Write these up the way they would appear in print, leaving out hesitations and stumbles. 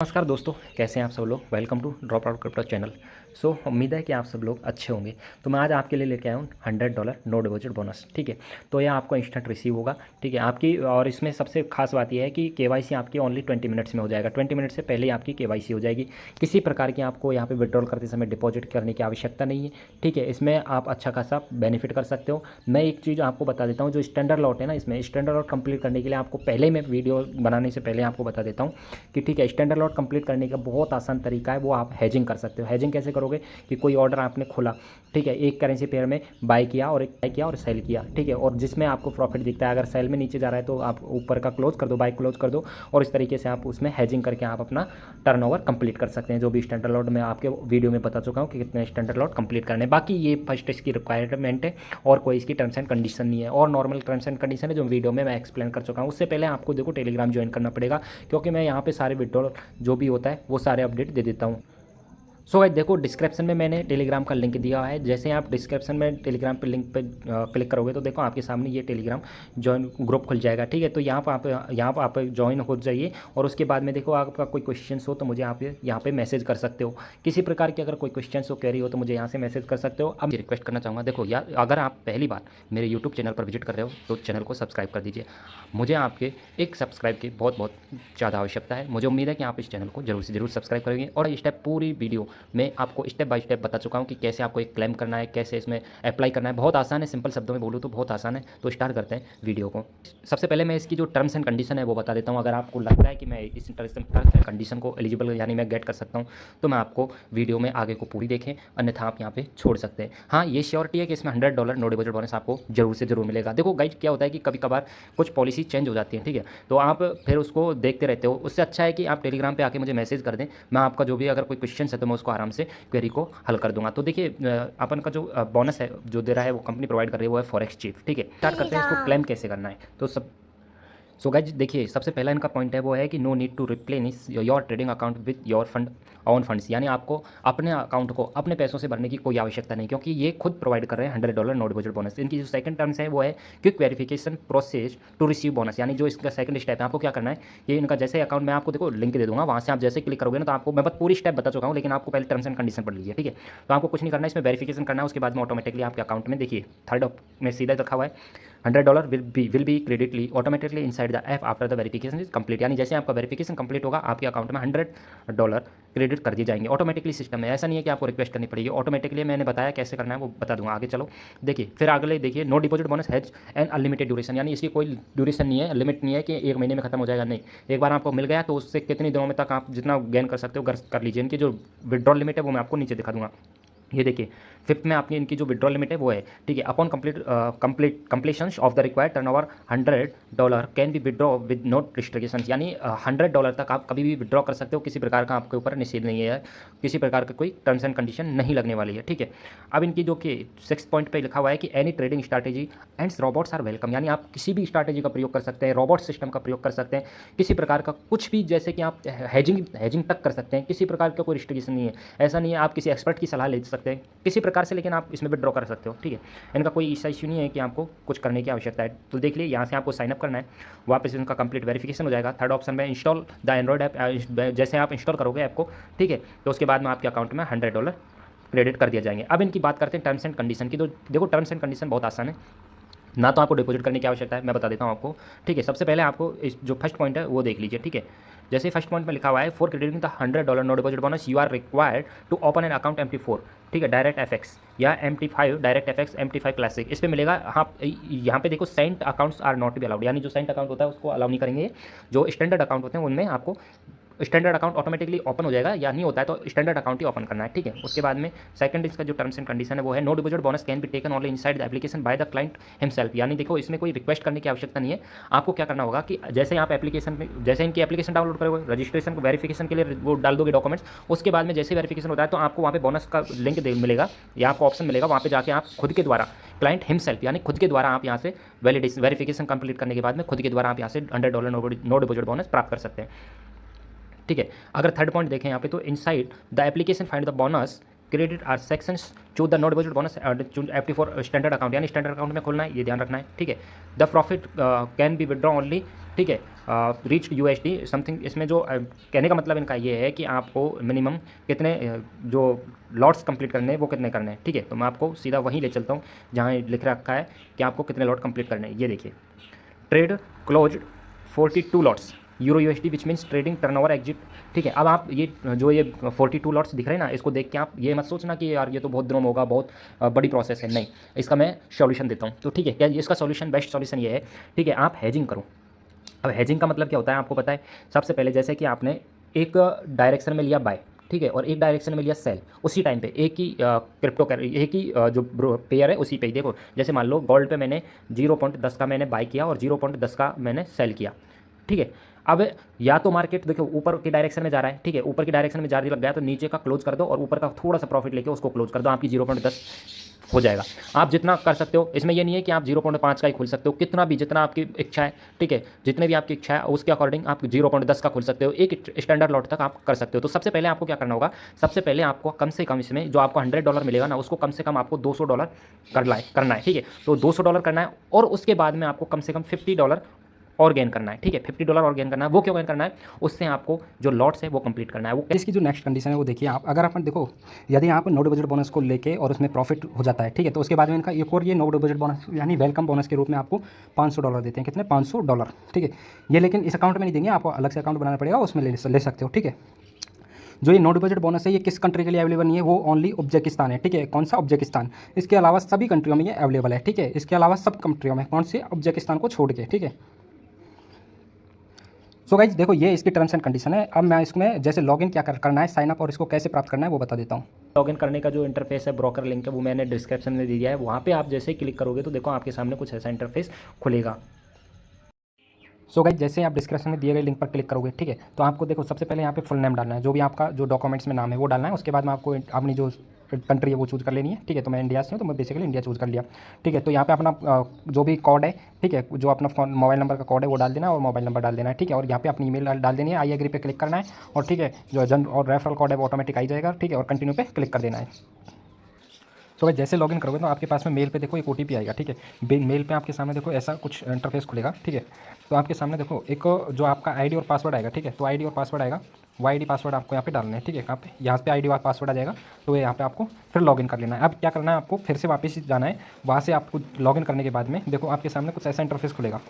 नमस्कार दोस्तों, कैसे हैं आप सब लोग। Welcome to drop out crypto channel. उम्मीद है कि आप सब लोग अच्छे होंगे। तो मैं आज आपके लिए लेके आया हूँ $100 नो डिपॉजिट बोनस। ठीक है, तो यह आपको इंस्टेंट रिसीव होगा। ठीक है, आपकी और इसमें सबसे खास बात यह है कि केवाईसी आपकी ओनली 20 मिनट्स में हो जाएगा। 20 मिनट से पहले ही आपकी केवाईसी हो जाएगी। किसी प्रकार की आपको यहाँ पे विड्रॉल करते समय डिपॉजिट करने की आवश्यकता नहीं है। ठीक है, इसमें आप अच्छा खासा बेनिफिट कर सकते हो। मैं एक चीज़ आपको बता देता हूँ, जो स्टैंडर्ड लॉट है ना, इसमें स्टैंडर्ड लॉट कंप्लीट करने के लिए आपको पहले मैं वीडियो बनाने से पहले आपको बता देता हूँ कि ठीक है, स्टैंडर्ड लॉट कंप्लीट करने का बहुत आसान तरीका है, वो आप हेजिंग कर सकते हो। हेजिंग कैसे करोगे कि कोई ऑर्डर आपने खोला, ठीक है, एक करेंसी पेयर में बाय किया और एक बाय किया और सेल किया, ठीक है, और जिसमें आपको प्रॉफिट दिखता है, अगर सेल में नीचे जा रहा है तो आप ऊपर का क्लोज कर दो, बाय क्लोज कर दो, और इस तरीके से आप उसमें हेजिंग करके आप अपना टर्नओवर कंप्लीट कर सकते हैं। जो भी स्टैंडर्ड लॉट मैं आपके वीडियो में बता चुका हूँ कि कितने स्टैंडर्ड लॉट कंप्लीट करने। बाकी ये फर्स्ट इसकी रिक्वायरमेंट है और कोई इसकी टर्म्स एंड कंडीशन नहीं है, और नॉर्मल टर्म्स एंड कंडीशन है जो वीडियो में मैं एक्सप्लेन कर चुका हूँ। उससे पहले आपको देखो टेलीग्राम ज्वाइन करना पड़ेगा, क्योंकि मैं यहाँ पे सारे विड्रॉल जो भी होता है वो सारे अपडेट दे देता हूँ। सो गाइस देखो, डिस्क्रिप्शन में मैंने टेलीग्राम का लिंक दिया है। जैसे आप डिस्क्रिप्शन में टेलीग्राम पे लिंक पे क्लिक करोगे तो देखो आपके सामने ये टेलीग्राम ज्वाइन ग्रुप खुल जाएगा। ठीक है, तो यहाँ पर आप ज्वाइन हो जाइए, और उसके बाद में देखो आपका कोई क्वेश्चन हो तो मुझे आप यहाँ पे मैसेज कर सकते हो। किसी प्रकार की अगर कोई क्वेश्चन हो, क्वेरी हो, तो मुझे यहाँ से मैसेज कर सकते हो। अब रिक्वेस्ट करना चाहूँगा, देखो यार, अगर आप पहली बार मेरे यूट्यूब चैनल पर विजिट कर रहे हो तो चैनल को सब्सक्राइब कर दीजिए। मुझे आपके एक सब्सक्राइब की बहुत बहुत ज़्यादा आवश्यकता है। मुझे उम्मीद है कि आप इस चैनल को जरूर से जरूर सब्सक्राइब करेंगे, और स्टेप पूरी वीडियो में आपको स्टेप बाय स्टेप बता चुका हूँ कि कैसे आपको एक क्लेम करना है, कैसे इसमें अप्लाई करना है। बहुत आसान है, सिंपल शब्दों में बोलूँ तो बहुत आसान है। तो स्टार्ट करते हैं वीडियो को। सबसे पहले मैं इसकी जो टर्म्स एंड कंडीशन है वो बता देता हूँ। अगर आपको लगता है कि मैं इस टर्म्स एंड कंडीशन को एलिजिबल यानी मैं गेट कर सकता हूँ, तो मैं आपको वीडियो में आगे को पूरी देखें, अन्यथा आप यहाँ पे छोड़ सकते हैं। हाँ, ये श्योरिटी है कि इसमें $100 नो डिपॉजिट बोनस आपको जरूर से जरूर मिलेगा। देखो गाइज, क्या होता है कि कभी कभार कुछ पॉलिसी चेंज हो जाती है, ठीक है, तो आप फिर उसको देखते रहते हो। उससे अच्छा है कि आप टेलीग्राम पे आके मुझे मैसेज कर दें। मैं आपका जो भी अगर कोई क्वेश्चन है तो मैं उसको आराम से क्वेरी को हल कर दूंगा। तो देखिए, अपन का जो बोनस है जो दे रहा है वो कंपनी प्रोवाइड कर रही है, वो है फॉरेक्स चीफ। ठीक है, स्टार्ट करते हैं इसको क्लेम कैसे करना है। तो सब गाइज देखिए, सबसे पहला इनका पॉइंट है वो है कि no need to replenish your trading account with your fund on funds, यानी आपको अपने अकाउंट को अपने पैसों से भरने की कोई आवश्यकता नहीं, क्योंकि ये खुद प्रोवाइड कर रहे हैं $100 नो डिपॉजिट बोनस। इनकी जो सेकंड टर्म्स है वो है quick verification process to receive bonus, यानी जो इसका सेकंड स्टेप है, आपको क्या करना है, ये इनका जैसे अकाउंट में आपको देखो लिंक दे दूंगा, वहाँ से आप जैसे क्लिक करोगे ना, तो आपको मैं बस पूरी स्टेप बता चुका हूँ, लेकिन आपको पहले टर्म्स एंड कंडीशन पढ़ लीजिए। ठीक है, तो आपको कुछ नहीं करना है, इसमें वेरिफिकेशन करना है, उसके बाद में ऑटोमेटिकली आपके अकाउंट में देखिए थर्ड में सीधा रखा हुआ है $100 will be creditly automatically inside the app after the verification is complete, यानी जैसे आपका वेरिफिकेशन कंप्लीट होगा आपके अकाउंट में $100 क्रेडिट कर दिए जाएंगे ऑटोमेटिकली सिस्टम में। ऐसा नहीं है कि आपको रिक्वेस्ट करनी पड़ेगी, ऑटोमेटिकली मैंने बताया कैसे करना है वो बता दूंगा आगे। चलो देखिए, फिर अगले देखिए, no deposit bonus has an unlimited duration, यानी इसकी कोई ड्यूरेशन नहीं है, लिमिट नहीं है कि 1 महीने में खत्म हो जाएगा। नहीं, एक बार आपको मिल गया तो उससे कितने दिनों में तक आप जितना गेन कर सकते हो कर लीजिए। इनकी जो विड्रॉल लिमिट है वो मैं आपको नीचे दिखा दूंगा। ये देखिए, फिफ्थ में आपकी इनकी जो विड्रॉल लिमिट है वो है, ठीक है, upon completion of the required turnover $100 can be withdraw with note restriction, यानी $100 तक आप कभी भी विड्रॉ कर सकते हो। किसी प्रकार का आपके ऊपर निषेध नहीं है, किसी प्रकार का कोई टर्म्स एंड कंडीशन नहीं लगने वाली है। ठीक है, अब इनकी जो कि 6 पॉइंट पे लिखा हुआ है कि any trading strategy and robots are welcome, यानी आप किसी भी स्ट्रैटेजी का प्रयोग कर सकते हैं, रोबोट सिस्टम का प्रयोग कर सकते हैं, किसी प्रकार का कुछ भी, जैसे कि आप हेजिंग तक कर सकते हैं। किसी प्रकार का कोई रिस्ट्रिक्शन नहीं है, ऐसा नहीं है। आप किसी एक्सपर्ट की सलाह ले सकते हैं किसी प्रकार से, लेकिन आप इसमें विड्रॉ कर सकते हो। ठीक है, इनका कोई ऐसा इश्यू नहीं है कि आपको कुछ करने की आवश्यकता है। तो देख लिए, यहाँ से आपको साइनअप करना है, वापस इनका कंप्लीट वेरिफिकेशन हो जाएगा। थर्ड ऑप्शन में इंस्टॉल द एंड्रॉइड ऐप, जैसे आप इंस्टॉल करोगे ऐप को, ठीक है, तो उसके बाद में आपके अकाउंट में $100 क्रेडिट कर दिया जाएंगे। अब इनकी बात करते हैं टर्म्स एंड कंडीशन की। तो देखो, टर्म्स एंड कंडीशन बहुत आसान है, ना तो आपको डिपॉजिट करने की आवश्यकता है, मैं बता देता हूँ आपको। ठीक है, सबसे पहले आपको इस जो फर्स्ट पॉइंट है वो देख लीजिए। ठीक है, जैसे फर्स्ट पॉइंट में लिखा हुआ है, for crediting the $100 no deposit bonus you are required to open an account MT4, ठीक है, डायरेक्ट FX या MT5 direct FX MT5 classic, इस पर मिलेगा। हाँ, यहाँ पे देखो, cent accounts are not be allowed, यानी जो सेंट अकाउंट होता है उसको अलाउ नहीं करेंगे। जो स्टैंडर्ड अकाउंट होते हैं उनमें आपको स्टैंडर्ड अकाउंट ऑटोमेटिकली ओपन हो जाएगा, या नहीं होता है तो स्टैंडर्ड अकाउंट ही ओपन करना है। ठीक है, उसके बाद में सेकंड इसका जो टर्म्स एंड कंडीशन है वो है, no deposit bonus can be taken only inside the application by the client himself, यानी देखो इसमें कोई रिक्वेस्ट करने की आवश्यकता नहीं है। आपको क्या करना होगा कि जैसे आप एप्लीकेशन में, जैसे इनकी एप्लीकेशन डाउनलोड करोगे, रजिस्ट्रेशन को वेरिफिकेशन के लिए वो डाल दोगे डॉक्यूमेंट्स, उसके बाद में जैसे वेरिफिकेशन होता है तो आपको वहाँ पे बोनस का लिंक मिलेगा या आपको ऑप्शन मिलेगा, वहाँ पे जाके आप खुद के द्वारा क्लाइंट हिमसेल्फ, यानी खुद के द्वारा आप यहाँ से वेरिफिकेशन कंप्लीट करने के बाद में खुद के द्वारा आप यहाँ से $100 नो डिपॉजिट बोनस प्राप्त कर सकते हैं। ठीक है, अगर थर्ड पॉइंट देखें यहाँ पे, तो inside the application find the bonus credit are sections, choose the not deposit bonus, choose FD for standard account, यानी स्टैंडर्ड अकाउंट में खोलना है, ये ध्यान रखना है, ठीक है। The profit can be withdraw only, ठीक है, रीच यूएसडी समथिंग। इसमें जो कहने का मतलब इनका ये है कि आपको मिनिमम कितने जो लॉट्स कंप्लीट करने हैं वो कितने करने हैं, ठीक है। तो मैं आपको सीधा वहीं ले चलता हूँ जहाँ लिख रखा है कि आपको कितने लॉट कंप्लीट करने हैं। ये देखिए, trade closed 42 lots euro USD which means trading turnover exit, ठीक है। अब आप ये जो ये 42 लॉट्स दिख रहे हैं ना, इसको देख के आप ये मत सोचना कि यार ये तो बहुत दिनों में होगा, बहुत बड़ी प्रोसेस है, नहीं। इसका मैं सॉल्यूशन देता हूँ, तो ठीक है। क्या इसका सॉल्यूशन, बेस्ट सॉल्यूशन ये है, ठीक है, आप हेजिंग करो। अब हेजिंग का मतलब क्या होता है आपको पता है। सबसे पहले जैसे कि आपने एक डायरेक्शन में लिया बाय, ठीक है, और एक डायरेक्शन में लिया सेल, उसी टाइम पे एक ही क्रिप्टो एक ही जो पेयर है उसी पे ही देखो। जैसे मान लो गोल्ड पे मैंने 0.10 का मैंने बाय किया और 0.10 का मैंने सेल किया, ठीक है। अब या तो मार्केट देखो ऊपर की डायरेक्शन में जा रहा है, ठीक है, ऊपर की डायरेक्शन में जारी लग गया तो नीचे का क्लोज कर दो और ऊपर का थोड़ा सा प्रॉफिट लेके उसको क्लोज कर दो, आपकी 0.10 हो जाएगा। आप जितना कर सकते हो, इसमें ये नहीं है कि आप 0.5 का ही खोल सकते हो, कितना भी, जितना आपकी इच्छा है, ठीक है, जितने भी आपकी इच्छा है उसके अकॉर्डिंग आप 0.10 का खोल सकते हो, एक स्टैंडर्ड लॉट तक आप कर सकते हो। तो सबसे पहले आपको क्या करना होगा, सबसे पहले आपको कम से कम इसमें जो आपको $100 मिलेगा ना, उसको कम से कम आपको $200 करना है, ठीक है। तो $200 करना है और उसके बाद में आपको कम से कम $50 और गेन करना है, ठीक है। $50 और गेन करना है। वो क्यों गेन करना है, उससे आपको जो लॉट्स है वो कंप्लीट करना है। वो इसकी जो नेक्स्ट कंडीशन है वो देखिए आप, अगर अपन देखो यदि आप नो डिपॉजिट बोनस को लेके और उसमें प्रॉफिट हो जाता है, ठीक है, तो उसके बाद में इनका एक और ये नो डिपॉजिट बोनस यानी वेलकम बोनस के रूप में आपको $500 देते हैं। कितने? $500, ठीक है। ये लेकिन इस अकाउंट में नहीं देंगे, आपको अलग से अकाउंट बनाना पड़ेगा, उसमें ले सकते हो, ठीक है। जो ये नो डिपॉजिट बोनस है ये किस कंट्री के लिए अवेलेबल नहीं है, वो ओनली उज्बेकिस्तान है, ठीक है। कौन सा? उज्बेकिस्तान। इसके अलावा सभी कंट्रियों में ये अवेलेबल है, ठीक है। इसके अलावा सब कंट्रियों में, कौन से? उज्बेकिस्तान को छोड़ के, ठीक है। सो गाइज देखो ये इसकी टर्म्स एंड कंडीशन है। अब मैं इसमें जैसे लॉगिन क्या करना है, साइन अप और इसको कैसे प्राप्त करना है वो बता देता हूँ। लॉगिन करने का जो इंटरफेस है, ब्रोकर लिंक है, वो मैंने डिस्क्रिप्शन में दिया है। वहाँ पे आप जैसे क्लिक करोगे तो देखो आपके सामने कुछ ऐसा इंटरफेस खुलेगा। सो गाइज जैसे आप डिस्क्रिप्शन में दिए गए लिंक पर क्लिक करोगे, ठीक है, तो आपको देखो सबसे पहले यहाँ पे फुल नेम डालना है, जो भी आपका जो डॉक्यूमेंट्स में नाम है वो डालना है। उसके बाद में आपको अपनी जो कंट्री है वो चूज़ कर लेनी है, ठीक है। तो मैं इंडिया से हूँ तो मैं बेसिकली इंडिया चूज़ कर लिया, ठीक है। तो यहाँ पे अपना जो भी कोड है, ठीक है, जो अपना फोन मोबाइल नंबर का कोड है वो डाल देना और मोबाइल नंबर डाल देना है, ठीक है। और यहाँ पे अपनी ईमेल डाल देनी है, आई एग्री पे क्लिक करना है और ठीक है, जो और रेफरल कोड है वो ऑटोमेटिक आई जाएगा, ठीक है। और कंटिन्यू पे क्लिक कर देना है। सो जैसे लॉगिन करोगे तो आपके पास में मेल पे देखो एक OTP आएगा, ठीक है। मेल पे आपके सामने देखो ऐसा कुछ इंटरफेस खुलेगा, ठीक है। तो आपके सामने देखो एक जो आपका आईडी और पासवर्ड आएगा, ठीक है। तो आईडी और पासवर्ड आएगा, वो आईडी पासवर्ड आपको यहाँ पे डालना है, ठीक है। यहाँ पे आईडी और पासवर्ड आ जाएगा, तो यहाँ पे आपको फिर लॉगिन कर लेना है। अब क्या करना है, आपको फिर से वापस जाना है, वहाँ से आपको लॉगिन करने के बाद में देखो आपके सामने कुछ ऐसा इंटरफेस खुलेगा।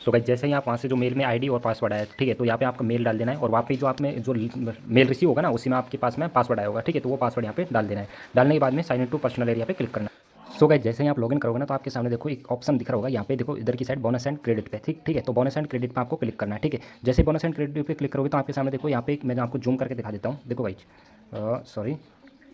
सो गाइस जैसे ही आप वहाँ से जो मेल में आईडी और पासवर्ड आया, ठीक है, तो यहाँ पे आपका मेल डाल देना है और वहाँ पे जो आप में जो मेल रिसीव होगा ना, उसी में आपके पास में पासवर्ड आया होगा, ठीक है। तो वो पासवर्ड यहाँ पे डाल देना है। डालने के बाद में sign in to personal area पे क्लिक करना है। सो गाइस जैसे ही आप लॉगिन करोगे ना, तो आपके सामने देखो एक ऑप्शन दिख रहा होगा, यहाँ पे देखो इधर की साइड बोनस एंड क्रेडिट पे, ठीक है। तो बोनस एंड क्रेडिट पे आपको क्लिक करना है, ठीक है। जैसे बोनस एंड क्रेडिट पे क्लिक करोगे तो आपके सामने देखो यहाँ पे मैं आपको जूम करके दिखा देता हूँ। देखो गाइस सॉरी,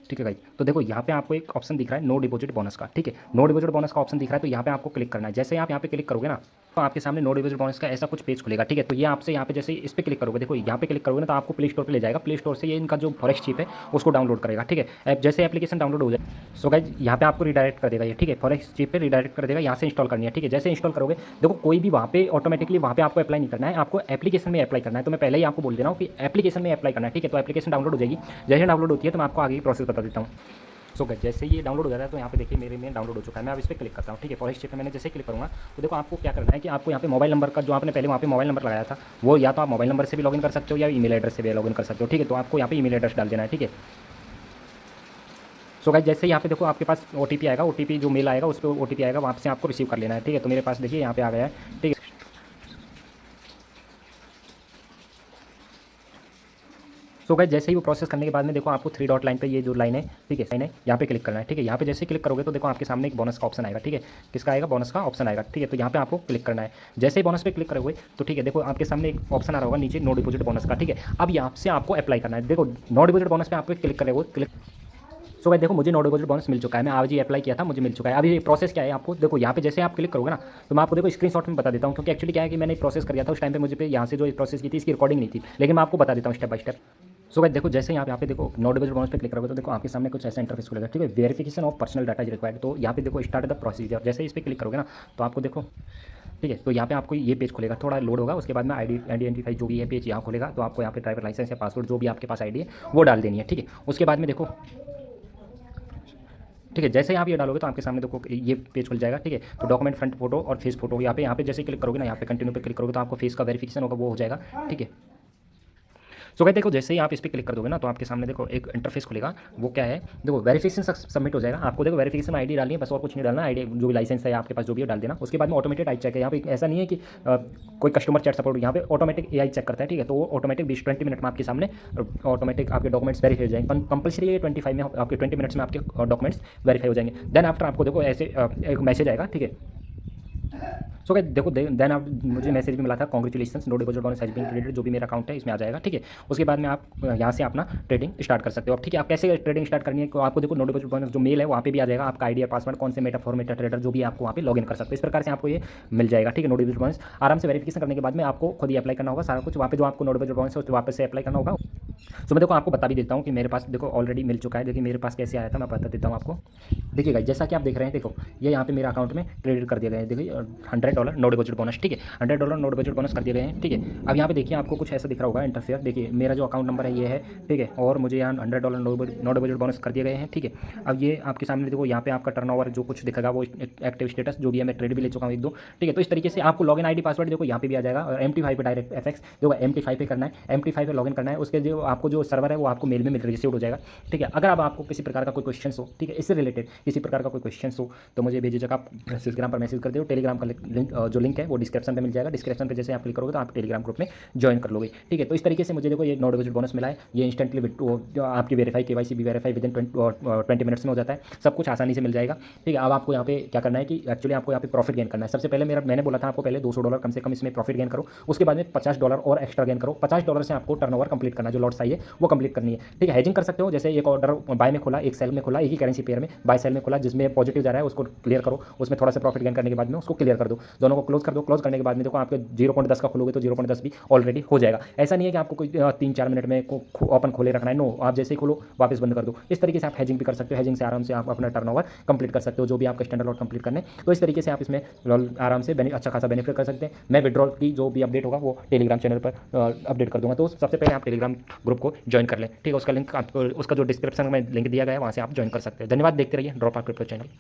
ठीक है गाइस, तो देखो यहाँ पे आपको एक ऑप्शन दिख रहा है नो डिपॉजिट बोनस का, ठीक है। नो डिपॉजिट बोनस का ऑप्शन दिख रहा है, तो यहाँ पे आपको क्लिक करना है। जैसे ही आप यहाँ पे क्लिक करोगे ना, तो आपके सामने नो डिपॉजिट बोनस का ऐसा कुछ पेज खुलेगा, ठीक है। तो ये आपसे यहाँ पे जैसे इस पर क्लिक करोगे, देखो यहाँ पे क्लिक करोगे ना, तो आपको प्ले स्टोर पे ले जाएगा। प्ले स्टोर से ये इनका जो फॉरेक्स चिप है उसको डाउनलोड करेगा, ठीक है। जैसे एप्लीकेशन डाउनलोड हो जाए, सो गाइस यहाँ पे आपको रिडायरेक्ट कर देगा ये, ठीक है। फॉरेक्स चिप पे रिडायरेक्ट कर देगा, यहाँ से इंस्टॉल करनी है, ठीक है। जैसे इंस्टॉल करोगे देखो कोई भी वहाँ पे ऑटोमेटिकली वहाँ पे आपको अप्लाई नहीं करना है, आपको एप्लीकेशन में अप्लाई करना है। तो मैं पहले ही आपको बोल दे रहा हूँ कि एप्लीकेशन में अप्लाई करना है, ठीक है। तो एप्लीकेशन डाउनलोड हो जाएगी, जैसे डाउनलोड होती है तो मैं आपको आगे की प्रोसेस बता देता हूँ। सो गाइस जैसे ये डाउनलोड हो जाता है तो यहाँ पे देखिए मेरे में डाउनलोड हो चुका है। मैं अब इस पर क्लिक करता हूँ, ठीक है। फॉरेक्स चिप पे मैंने जैसे क्लिक करूँगा तो देखो आपको क्या करना है कि आपको यहाँ पे मोबाइल नंबर का जो आपने पहले वहाँ पे मोबाइल नंबर लगाया था, वो या तो आप मोबाइल नंबर से भी लॉगिन कर सकते हो या ईमेल एड्रेस से भी लॉगिन कर सकते हो, ठीक है। तो आपको यहाँ पे ईमेल एड्रेस डाल देना है, ठीक है। सो गाइस जैसे यहाँ पे देखो आपके पास OTP आएगा, OTP जो मेल आएगा उस पर OTP आएगा, वहाँ से आपको रिसीव कर लेना है, ठीक है। तो मेरे पास देखिए यहाँ पे आ गया है, ठीक है। सो गाइस जैसे ही वो प्रोसेस करने के बाद में देखो आपको 3 डॉट लाइन पे ये जो लाइन है, ठीक है, लाइन है, यहाँ पे क्लिक करना है, ठीक है। यहाँ पे जैसे क्लिक करोगे तो देखो आपके सामने एक बोनस का ऑप्शन आएगा, ठीक है। किसका आएगा? बोनस का ऑप्शन आएगा, ठीक है। तो यहाँ पे आपको क्लिक करना है। जैसे ही बोनस पे क्लिक करोगे तो ठीक है, देखो आपके सामने एक ऑप्शन आ रहा होगा नीचे नो डिपॉजिट बोनस का, ठीक है। अब यहाँ से आपको अप्लाई करना है। देखो नो डिपॉजिट बोनस पे आप क्लिक करोगे, क्लिक। सो गाइस देखो मुझे नो डिपॉजिट बोनस मिल चुका है, मैं आज ही अप्लाई किया था, मुझे मिल चुका है। अभी ये प्रोसेस क्या है आपको देखो यहाँ पे जैसे आप क्लिक करोगे ना, तो मैं आपको देखो स्क्रीनशॉट में बता देता हूँ, क्योंकि एक्चुअली क्या है कि मैंने प्रोसेस कर दिया था उस टाइम पे मुझे पे यहाँ से जो प्रोसेस की थी इसकी रिकॉर्डिंग नहीं थी, लेकिन मैं आपको बता देता हूँ step by step. So guys देखो जैसे यहाँ पे देखो नो डिपॉजिट बोनस पे क्लिक करोगे तो देखो आपके सामने कुछ ऐसा इंटरफेस खुलेगा, ठीक है। Verification of personal data is required, तो यहाँ पे देखो स्टार्ट द प्रोसीजर। जैसे इस पर क्लिक करोगे ना तो आपको देखो, ठीक है, तो यहाँ पे आपको ये पेज खुलेगा, थोड़ा लोड होगा, उसके बाद में आइडेंटिफाई जो भी है पेज यहाँ खुलेगा, तो आपको यहाँ पे ड्राइवर लाइसेंस या पासवर्ड जो भी आपके पास आईडी है वो डाल देनी है, ठीक है। उसके बाद में देखो ठीक है। जैसे ही आप ये डालोगे तो आपके सामने देखो ये पेज खुल जाएगा। ठीक है, तो डॉक्यूमेंट फ्रंट फोटो और फेस फोटो यहाँ पे जैसे क्लिक करोगे ना, यहाँ पे कंटिन्यू पे क्लिक करोगे तो आपको फेस का वेरिफिकेशन होगा, वो हो जाएगा। ठीक है। सो गाइस देखो, जैसे ही आप इस पर क्लिक कर दोगे ना तो आपके सामने देखो एक इंटरफेस खुलेगा। वो क्या है, देखो वेरिफिकेशन सबमिट हो जाएगा। आपको देखो वेरिफिकेशन आईडी डालनी है, बस और कुछ नहीं डालना। आईडी जो भी लाइसेंस है आपके पास जो भी है डाल देना। उसके बाद में ऑटोमेटेड आई चेक है। यहाँ पे ऐसा नहीं है कि कोई कस्टमर चैट सपोर्ट, यहाँ पे ऑटोमेटिक AI चेक करता है। ठीक है, तो वो ऑटोमेटिक 20-20 मिनट में आपके सामने ऑटोमेटिक आपके डॉक्यूमेंट्स वेरीफाई हो जाएंगे। कंपलसरी है 25 में, आपके 20 मिनट्स में आपके डॉक्यूमेंट्स वेरीफाई हो जाएंगे। देन आफ्टर आपको देखो ऐसे एक मैसेज आएगा। ठीक है, सो गाइस देखो देन आप मुझे मैसेज भी मिला था, congratulations no deposit bonus has been credited, जो भी मेरा अकाउंट है इसमें आ जाएगा। ठीक है, उसके बाद में आप यहाँ से अपना ट्रेडिंग स्टार्ट कर सकते हो। अब ठीक है, आप कैसे ट्रेडिंग स्टार्ट करनी है, तो आपको देखो नो डिपॉजिट बोनस जो मेल है वहाँ पे भी आ जाएगा, आपका आईडी पासवर्ड कौन से मेटा ट्रेडर जो भी आपको वहाँ पे लॉगिन कर सकते हो। इस प्रकार से आपको ये मिल जाएगा। ठीक है, नो डिपॉजिट बोनस आराम से वेरिफिकेशन करने के बाद में आपको खुद ही अप्लाई करना होगा सारा कुछ। वहाँ पे जो आपको नो डिपॉजिट बोनस है उस वापस से अप्लाई करना होगा। सो मैं देखो आपको बता भी देता हूँ कि मेरे पास देखो ऑलरेडी मिल चुका है। देखिए मेरे पास कैसे आया था, मैं बता देता हूँ आपको। देखिएगा जैसा कि आप देख रहे हैं, देखो ये यहाँ पे मेरे अकाउंट में क्रेडिट कर दिया गया है। देखिए $100 नो डिपॉजिट बोनस। ठीक है, $100 नो डिपॉजिट बोनस कर दिए गए हैं। ठीक है, अब यहाँ पे देखिए आपको कुछ ऐसा दिख रहा होगा इंटरफेयर। देखिए मेरा जो अकाउंट नंबर है ये है। ठीक है, और मुझे यहाँ $100 नो डिपॉजिट बोनस कर दिए गए हैं। ठीक है, अब ये आपके सामने देखो यहाँ पे आपका टर्नओवर जो कुछ दिखेगा वो एक्टिव स्टेटस जो भी है, मैं ट्रेड भी ले चुका हूँ 1-2। ठीक है, तो इस तरीके से आपको लॉगिन आईडी पासवर्ड देखो यहाँ पे भी आ जाएगा। और MT5 पे डायरेक्ट FX देखो MT5 पे करना है, MT5 पे लॉगिन करना है। उसके जो आपको जो सर्वर है वो आपको मेल में रिसीव हो जाएगा। ठीक है, अगर अब आपको किसी प्रकार का कोई क्वेश्चन हो, ठीक है, इससे रिलेटेड किसी प्रकार का कोई क्वेश्चन हो तो मुझे बेझिझक आप इंस्टाग्राम पर मैसेज कर दो। टेलीग्राम का जो लिंक है वो डिस्क्रिप्शन में मिल जाएगा। डिस्क्रिप्शन पे जैसे आप क्लिक करोगे तो आप टेलीग्राम ग्रुप में ज्वाइन कर लोगे। ठीक है, तो इस तरीके से मुझे देखो ये नो डिपॉजिट बोनस मिला है। ये इंस्टेंटली आपकी वेरीफाई KYC भी वेरीफाई विदिन 20 मिनट्स में हो जाता है। सब कुछ आसानी से मिल जाएगा। ठीक है, अब आपको यहाँ पे क्या करना है कि एक्चुअली आपको यहाँ पे प्रॉफिट गेन करना है। सबसे पहले मैंने बोला था आपको पहले $200 कम से कम इसमें प्रॉफिट गेन करो। उसके बाद में $50 और एक्स्ट्रा गेन करो। $50 से आपको टर्नओवर कंप्लीट करना है, जो लॉट आई है वो कंप्लीट करनी है। ठीक है, हेजिंग कर सकते हो। जैसे एक ऑर्डर बाय में खोला, एक सेल में खोला, एक ही करेंसी पेयर में बाय सेल में खोला, जिसमें पॉजिटिव जा रहा है उसको क्लियर करो। उसमें थोड़ा सा प्रॉफिट गेन करने के बाद में उसको क्लियर कर दो। दोनों को क्लोज कर दो। क्लोज करने के बाद में देखो आपके 0.10 का खोलोगे तो 0.10 भी ऑलरेडी हो जाएगा। ऐसा नहीं है कि आपको कोई 3-4 मिनट में ओपन खोले रखना है। नो, आप जैसे ही खोलो वापस बंद कर दो। इस तरीके से आप हेजिंग भी कर सकते हो। हेजिंग से आराम से आप अपना टर्नओवर कंप्लीट कर सकते हो, जो भी आपका स्टैंडर्ड लॉट कंप्लीट करने। तो इस तरीके से आप इसमें आराम से अच्छा खासा बेनिफिट कर सकते हैं। मैं विड्रॉल की जो भी अपडेट होगा वो टेलीग्राम चैनल पर अपडेट कर दूंगा। तो सबसे पहले आप टेलीग्राम ग्रुप को ज्वाइन कर लें। ठीक है, उसका लिंक आपको, उसका जो डिस्क्रिप्शन में लिंक दिया गया है वहाँ से आप ज्वाइन कर सकते हैं। धन्यवाद, देखते रहिए ड्रॉप आउट क्रिप्टो चैनल।